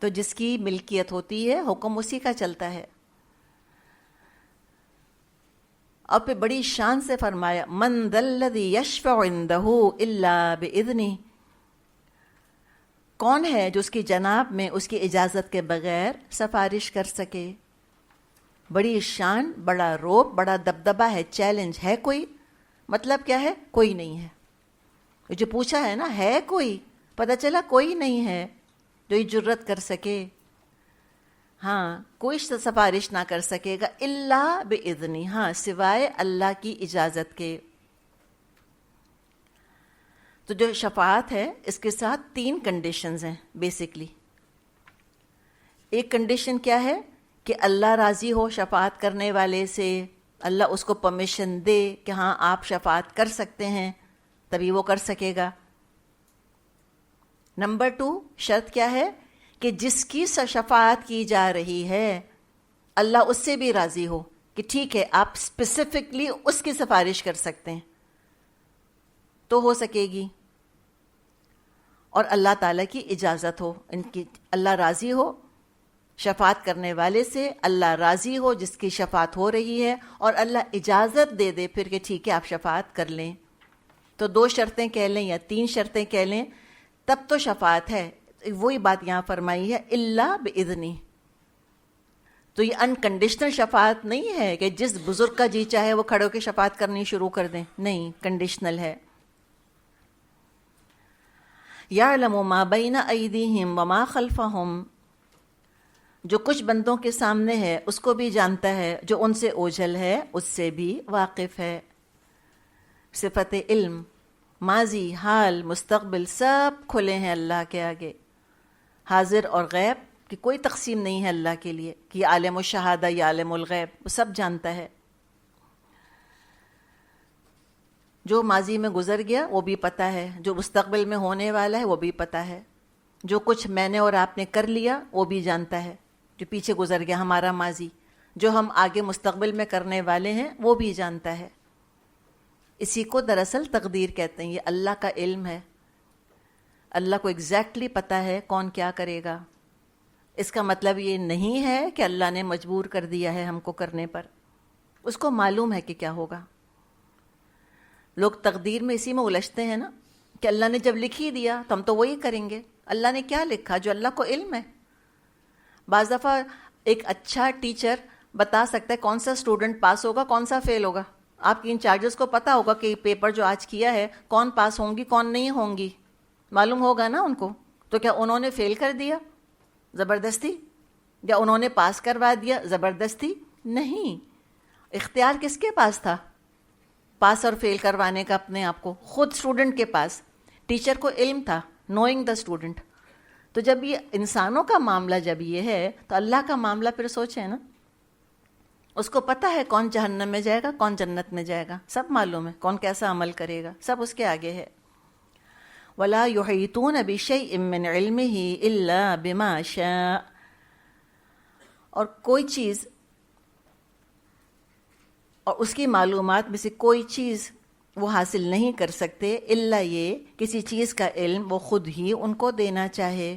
تو جس کی ملکیت ہوتی ہے حکم اسی کا چلتا ہے. اور پھر بڑی شان سے فرمایا من ذا الذی یشفع عندہ الا باذنہ، کون ہے جو اس کی جناب میں اس کی اجازت کے بغیر سفارش کر سکے. بڑی شان، بڑا روب، بڑا دبدبہ ہے، چیلنج ہے. کوئی مطلب کیا ہے؟ کوئی نہیں ہے. جو پوچھا ہے نا، ہے کوئی؟ پتہ چلا کوئی نہیں ہے جو یہ جرت کر سکے. ہاں، کوئی سفارش نہ کر سکے گا الا باذنہ، ہاں سوائے اللہ کی اجازت کے. تو جو شفاعت ہے اس کے ساتھ 3 کنڈیشنز ہیں بیسکلی. ایک کنڈیشن کیا ہے کہ اللہ راضی ہو شفاعت کرنے والے سے، اللہ اس کو پرمیشن دے کہ ہاں آپ شفاعت کر سکتے ہیں، تبھی وہ کر سکے گا. نمبر 2 شرط کیا ہے کہ جس کی شفاعت کی جا رہی ہے اللہ اس سے بھی راضی ہو کہ ٹھیک ہے آپ اسپیسیفکلی اس کی سفارش کر سکتے ہیں تو ہو سکے گی، اور اللہ تعالیٰ کی اجازت ہو، ان کی اللہ راضی ہو شفاعت کرنے والے سے، اللہ راضی ہو جس کی شفاعت ہو رہی ہے، اور اللہ اجازت دے دے پھر کہ ٹھیک ہے آپ شفاعت کر لیں. تو 2 شرطیں کہہ لیں یا 3 شرطیں کہہ لیں تب تو شفاعت ہے. وہی بات یہاں فرمائی ہے الا باذنہ. تو یہ انکنڈیشنل شفاعت نہیں ہے کہ جس بزرگ کا جی چاہے وہ کھڑے ہو کے شفاعت کرنی شروع کر دیں، نہیں، کنڈیشنل ہے. یعلم ما بین ایدیہم وما خلفہم، جو کچھ بندوں کے سامنے ہے اس کو بھی جانتا ہے، جو ان سے اوجھل ہے اس سے بھی واقف ہے. صفت علم، ماضی، حال، مستقبل سب کھلے ہیں اللہ کے آگے. حاضر اور غیب کی کوئی تقسیم نہیں ہے اللہ کے لیے کہ یہ عالم الشہادہ یا عالم الغیب، وہ سب جانتا ہے. جو ماضی میں گزر گیا وہ بھی پتہ ہے، جو مستقبل میں ہونے والا ہے وہ بھی پتہ ہے، جو کچھ میں نے اور آپ نے کر لیا وہ بھی جانتا ہے، جو پیچھے گزر گیا ہمارا ماضی، جو ہم آگے مستقبل میں کرنے والے ہیں وہ بھی جانتا ہے. اسی کو دراصل تقدیر کہتے ہیں. یہ اللہ کا علم ہے، اللہ کو ایگزیکٹلی پتہ ہے کون کیا کرے گا. اس کا مطلب یہ نہیں ہے کہ اللہ نے مجبور کر دیا ہے ہم کو کرنے پر، اس کو معلوم ہے کہ کیا ہوگا. لوگ تقدیر میں اسی میں الجھتے ہیں نا کہ اللہ نے جب لکھ ہی دیا تو ہم تو وہی کریں گے. اللہ نے کیا لکھا؟ جو اللہ کو علم ہے. بعض دفعہ ایک اچھا ٹیچر بتا سکتا ہے کون سا اسٹوڈنٹ پاس ہوگا کون سا فیل ہوگا. آپ کی انچارجز کو پتہ ہوگا کہ پیپر جو آج کیا ہے کون پاس ہوں گی کون نہیں ہوں گی, معلوم ہوگا نا ان کو. تو کیا انہوں نے فیل کر دیا زبردستی, یا انہوں نے پاس کروا دیا زبردستی؟ نہیں. اختیار کس کے پاس تھا پاس اور فیل کروانے کا؟ اپنے آپ کو, خود اسٹوڈنٹ کے پاس. ٹیچر کو علم تھا, نوئنگ دا اسٹوڈنٹ. تو جب یہ انسانوں کا معاملہ جب یہ ہے تو اللہ کا معاملہ پھر سوچیں نا. اس کو پتہ ہے کون جہنم میں جائے گا کون جنت میں جائے گا, سب معلوم ہے. کون کیسا عمل کرے گا سب اس کے آگے ہے. وَلَا يُحِيطُونَ بِشَيْءٍ مِّنْ عِلْمِهِ إِلَّا بِمَا شَاءَ. اور کوئی چیز اور اس کی معلومات میں سے کوئی چیز وہ حاصل نہیں کر سکتے الا یہ کسی چیز کا علم وہ خود ہی ان کو دینا چاہے.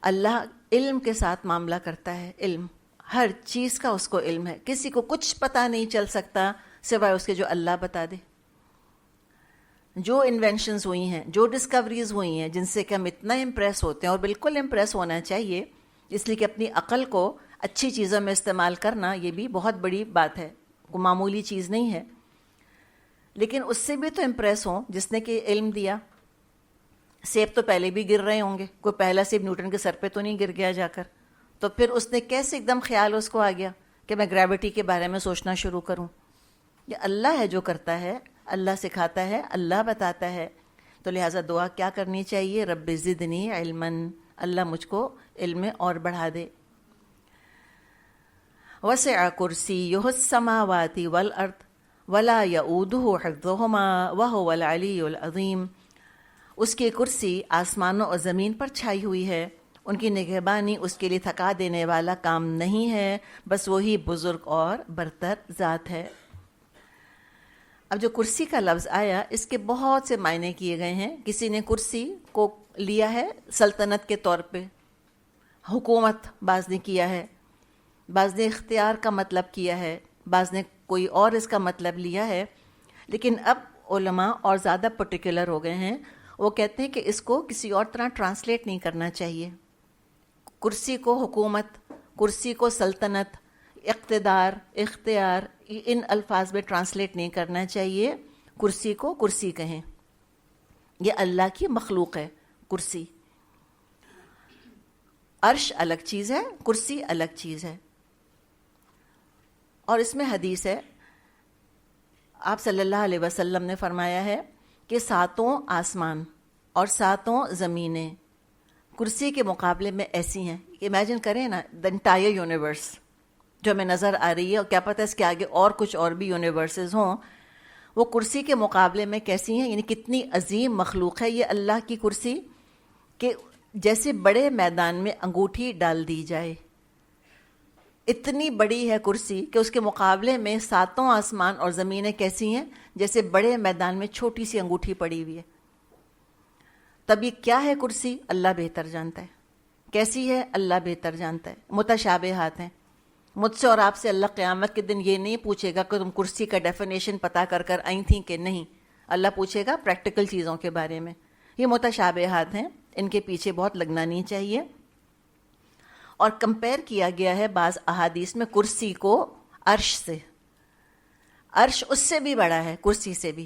اللہ علم کے ساتھ معاملہ کرتا ہے. علم ہر چیز کا اس کو علم ہے. کسی کو کچھ پتہ نہیں چل سکتا سوائے اس کے جو اللہ بتا دے. جو انوینشنز ہوئی ہیں, جو ڈسکوریز ہوئی ہیں, جن سے کہ ہم اتنا امپریس ہوتے ہیں, اور بالکل امپریس ہونا چاہیے, اس لیے کہ اپنی عقل کو اچھی چیزوں میں استعمال کرنا یہ بھی بہت بڑی بات ہے, کوئی معمولی چیز نہیں ہے. لیکن اس سے بھی تو امپریس ہوں جس نے کہ علم دیا. سیب تو پہلے بھی گر رہے ہوں گے, کوئی پہلا سیب نیوٹن کے سر پہ تو نہیں گر گیا جا کر. تو پھر اس نے کیسے ایک دم خیال اس کو آ گیا کہ میں گریوٹی کے بارے میں سوچنا شروع کروں؟ یہ اللہ ہے جو کرتا ہے, اللہ سکھاتا ہے, اللہ بتاتا ہے. تو لہٰذا دعا کیا کرنی چاہیے؟ رب زدنی علماً, اللہ مجھ کو علم میں اور بڑھا دے. وسع کرسیہ السماوات والارض ولا یؤودہ حفظہما وہو العلی العظیم. اس کی کرسی آسمانوں اور زمین پر چھائی ہوئی ہے, ان کی نگہبانی اس کے لیے تھکا دینے والا کام نہیں ہے, بس وہی بزرگ اور برتر ذات ہے. اب جو کرسی کا لفظ آیا اس کے بہت سے معنی کیے گئے ہیں. کسی نے کرسی کو لیا ہے سلطنت کے طور پہ, حکومت بعض نے کیا ہے, بعض نے اختیار کا مطلب کیا ہے, بعض نے کوئی اور اس کا مطلب لیا ہے. لیکن اب علماء اور زیادہ پرٹیکولر ہو گئے ہیں, وہ کہتے ہیں کہ اس کو کسی اور طرح ٹرانسلیٹ نہیں کرنا چاہیے. کرسی کو حکومت, کرسی کو سلطنت, اقتدار, اختیار, ان الفاظ میں ٹرانسلیٹ نہیں کرنا چاہیے. کرسی کو کرسی کہیں, یہ اللہ کی مخلوق ہے کرسی. عرش الگ چیز ہے, کرسی الگ چیز ہے. اور اس میں حدیث ہے, آپ صلی اللہ علیہ وسلم نے فرمایا ہے کہ 7 آسمان اور 7 زمینیں کرسی کے مقابلے میں ایسی ہیں. امیجن کریں نا, دا انٹائر یونیورس جو ہمیں نظر آ رہی ہے, اور کیا پتہ اس کے آگے اور کچھ اور بھی یونیورسز ہوں, وہ کرسی کے مقابلے میں کیسی ہیں. یعنی کتنی عظیم مخلوق ہے یہ اللہ کی کرسی, کہ جیسے بڑے میدان میں انگوٹھی ڈال دی جائے, اتنی بڑی ہے کرسی کہ اس کے مقابلے میں 7 آسمان اور زمینیں کیسی ہیں جیسے بڑے میدان میں چھوٹی سی انگوٹھی پڑی ہوئی ہے. تب یہ کیا ہے کرسی, اللہ بہتر جانتا ہے. کیسی ہے, اللہ بہتر جانتا ہے. متشابہات ہیں. مجھ سے اور آپ سے اللہ قیامت کے دن یہ نہیں پوچھے گا کہ تم کرسی کا ڈیفینیشن پتہ کر کر آئی تھیں کہ نہیں. اللہ پوچھے گا پریکٹیکل چیزوں کے بارے میں. یہ متشابہات ہیں, ان کے پیچھے بہت لگنا نہیں چاہیے. اور کمپیئر کیا گیا ہے بعض احادیث میں کرسی کو عرش سے. عرش اس سے بھی بڑا ہے کرسی سے بھی.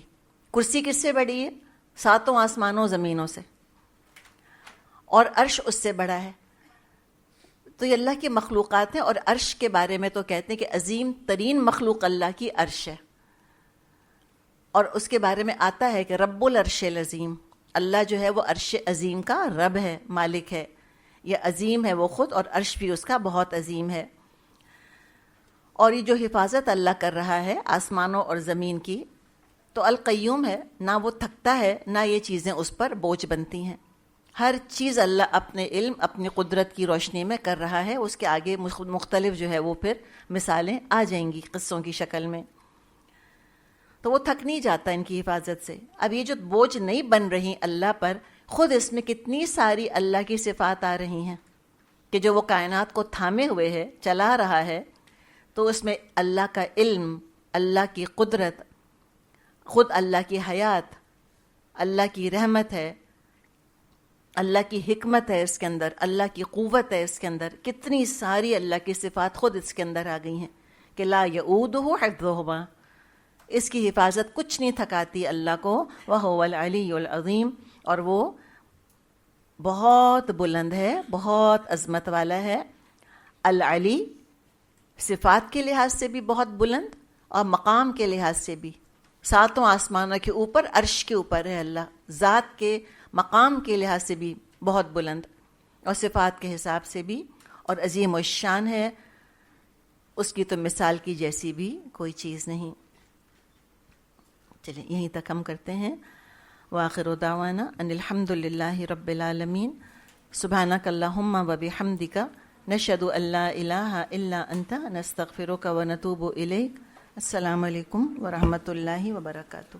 کرسی کس سے بڑی ہے؟ 7 آسمانوں زمینوں سے. اور عرش اس سے بڑا ہے. تو یہ اللہ کی مخلوقات ہیں. اور عرش کے بارے میں تو کہتے ہیں کہ عظیم ترین مخلوق اللہ کی عرش ہے. اور اس کے بارے میں آتا ہے کہ رب العرش العظیم, اللہ جو ہے وہ عرش عظیم کا رب ہے, مالک ہے. یہ عظیم ہے وہ خود, اور عرش بھی اس کا بہت عظیم ہے. اور یہ جو حفاظت اللہ کر رہا ہے آسمانوں اور زمین کی, تو القیوم ہے, نہ وہ تھکتا ہے نہ یہ چیزیں اس پر بوجھ بنتی ہیں. ہر چیز اللہ اپنے علم, اپنی قدرت کی روشنی میں کر رہا ہے. اس کے آگے مختلف جو ہے وہ پھر مثالیں آ جائیں گی قصوں کی شکل میں. تو وہ تھک نہیں جاتا ان کی حفاظت سے. اب یہ جو بوجھ نہیں بن رہی اللہ پر, خود اس میں کتنی ساری اللہ کی صفات آ رہی ہیں کہ جو وہ کائنات کو تھامے ہوئے ہے, چلا رہا ہے. تو اس میں اللہ کا علم, اللہ کی قدرت, خود اللہ کی حیات، اللہ کی رحمت ہے، اللہ کی حکمت ہے اس کے اندر، اللہ کی قوت ہے اس کے اندر، کتنی ساری اللہ کی صفات خود اس کے اندر آ گئی ہیں کہ لا یعودہ حفظہما، اس کی حفاظت کچھ نہیں تھکاتی اللہ کو، وہو العلی العظیم، اور وہ بہت بلند ہے، بہت عظمت والا ہے۔ العلی صفات کے لحاظ سے بھی بہت بلند اور مقام کے لحاظ سے بھی، ساتوں آسمانوں کے اوپر، عرش کے اوپر ہے اللہ، ذات کے مقام کے لحاظ سے بھی بہت بلند، اور صفات کے حساب سے بھی، اور عظیم الشان ہے، اس کی تو مثال کی جیسی بھی کوئی چیز نہیں۔ چلیں یہیں تک ہم کرتے ہیں۔ وآخر دعوانا ان الحمد للہ رب العالمین، سبحانک اللہم وبحمدک، نشہد ان لا الہ الا انت، نستغفرک ونتوب الیک۔ السلام علیکم ورحمۃ اللہ وبرکاتہ۔